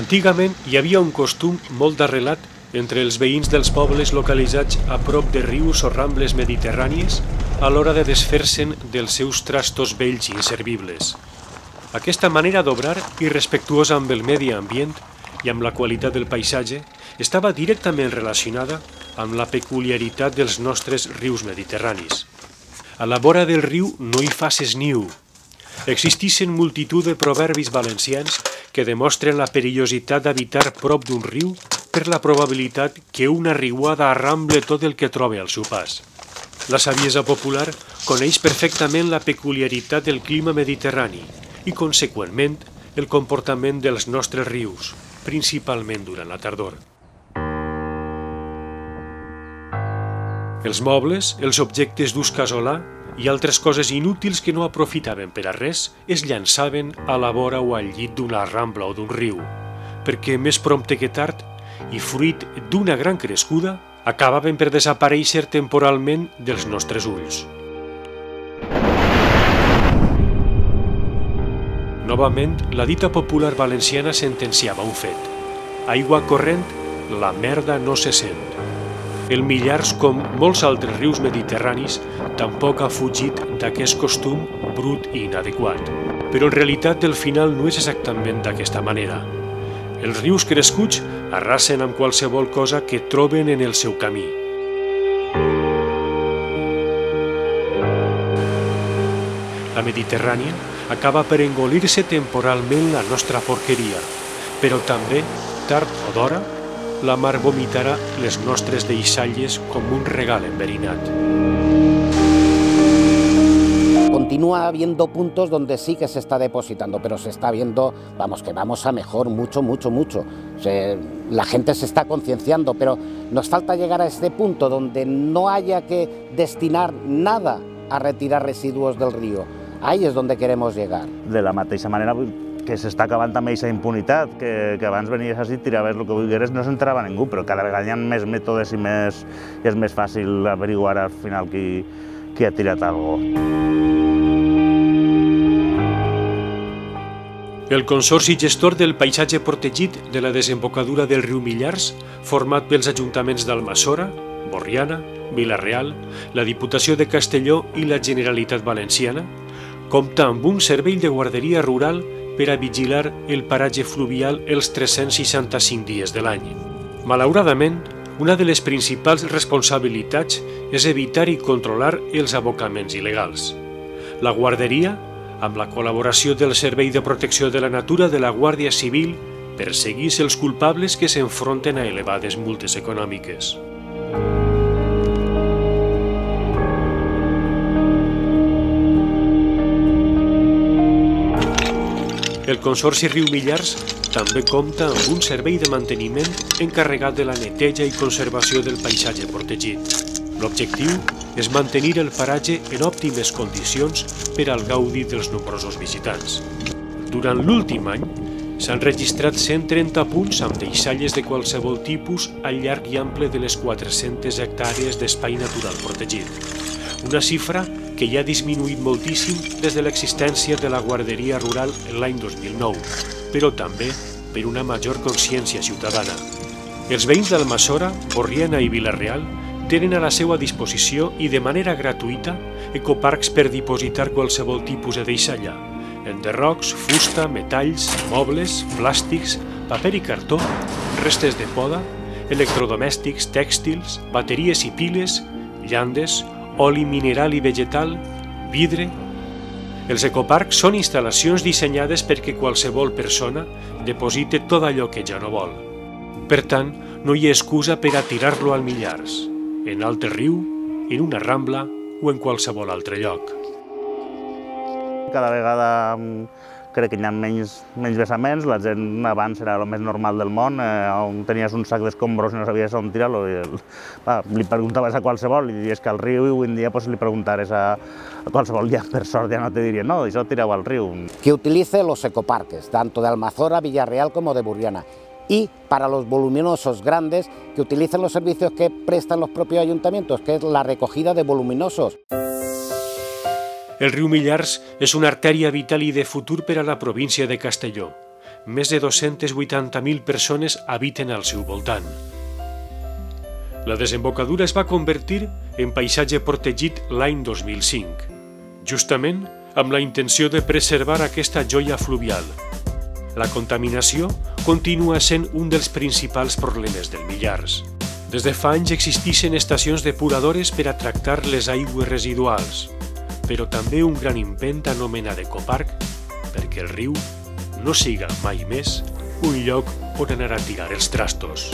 Antigament hi havia un costum molt arrelat entre els veïns dels pobles localitzats a prop de rius o rambles mediterrànies a l'hora de desfer-se'n dels seus trastos vells i inservibles. Aquesta manera d'obrar, irrespectuosa amb el medi ambient i amb la qualitat del paisatge, estava directament relacionada amb la peculiaritat dels nostres rius mediterranis. A la vora del riu no hi faces niu. Existeixen multitud de proverbis valencians que demostren la perillositat d'habitar prop d'un riu per la probabilitat que una riuada arramble tot el que troba al seu pas. La saviesa popular coneix perfectament la peculiaritat del clima mediterrani i, conseqüentment, el comportament dels nostres rius, principalment durant la tardor. Els mobles, els objectes d'ús casolà i altres coses inútils que no aprofitaven per a res es llançaven a la vora o al llit d'una rambla o d'un riu, perquè més prompte que tard, i fruit d'una gran crescuda, acabaven per desaparèixer temporalment dels nostres ulls. Novament, la dita popular valenciana sentenciava un fet. Aigua corrent, la merda no se sent. El Millars, com molts altres rius mediterranis, tampoc ha fugit d'aquest costum brut i inadequat. Però en realitat el final no és exactament d'aquesta manera. Els rius crescuts arrasen amb qualsevol cosa que troben en el seu camí. La Mediterrània acaba per engolir-se temporalment la nostra porqueria, però també, tard o d'hora, la mar vomitarà les nostres deixalles com un regal enverinat. Continúa habiendo puntos donde sí que se está depositando, pero se está viendo, vamos, que vamos a mejor, mucho. La gente se está concienciando, pero nos falta llegar a este punto donde no haya que destinar nada a retirar residuos del río. Ahí es donde queremos llegar. De la mateixa manera que s'està acabant també aquesta impunitat, que abans venies així, tiraves el que vulgueres, no s'entrava ningú, però cada vegada hi ha més mètodes i és més fàcil averiguar al final qui ha tirat alguna cosa. El Consorci Gestor del Paisatge Protegit de la desembocadura del riu Millars, format pels ajuntaments d'Almassora, Borriana, Vila-real, la Diputació de Castelló i la Generalitat Valenciana, compta amb un servei de guarderia rural per a vigilar el paratge fluvial els 365 dies de l'any. Malauradament, una de les principals responsabilitats és evitar i controlar els abocaments il·legals. La guarderia, amb la col·laboració del Servei de Protecció de la Natura de la Guàrdia Civil, persegueix els culpables que s'enfronten a elevades multes econòmiques. El Consorci Riu Millars també compta amb un servei de manteniment encarregat de la neteja i conservació del paisatge protegit. L'objectiu és mantenir el paratge en òptimes condicions per al gaudi dels nombrosos visitants. Durant l'últim any s'han registrat 130 punts amb deixalles de qualsevol tipus al llarg i ample de les 400 hectàrees d'espai natural protegit. Una xifra que ja ha disminuït moltíssim des de l'existència de la guarderia rural l'any 2009, però també per una major consciència ciutadana. Els veïns d'Almassora, Borriana i Vila-real tenen a la seva disposició i de manera gratuïta ecoparcs per dipositar qualsevol tipus de deixalla, enderrocs, fusta, metalls, mobles, plàstics, paper i cartó, restes de poda, electrodomèstics, tèxtils, bateries i piles, llandes, oli mineral i vegetal, vidre. Els ecoparcs són instal·lacions dissenyades perquè qualsevol persona deposite tot allò que ja no vol. Per tant, no hi ha excusa per a tirar-lo al Millars, en altre riu, en una rambla o en qualsevol altre lloc. Cada vegada crec que hi ha menys vessaments, la gent abans era el més normal del món, on tenies un sac d'escombros i no sabies on tirar-lo, li preguntaves a qualsevol i diries que al riu, i avui en dia li preguntares a qualsevol, ja per sort ja no te dirien, no, això tireu al riu. Que utilice los ecoparques, tanto de Almazora, Villarreal como de Burriana. Y para los voluminosos grandes, que utilicen los servicios que prestan los propios ayuntamientos, que es la recogida de voluminosos. El riu Millars és una artèria vital i de futur per a la província de Castelló. més de 280.000 persones habiten al seu voltant. La desembocadura es va convertir en paisatge protegit l'any 2005, justament amb la intenció de preservar aquesta joia fluvial. La contaminació continua sent un dels principals problemes del Millars. Des de fa anys existeixen estacions depuradores per a tractar les aigües residuals, però també un gran invent anomenat ecoparc perquè el riu no siga mai més un lloc on anar a tirar els trastos.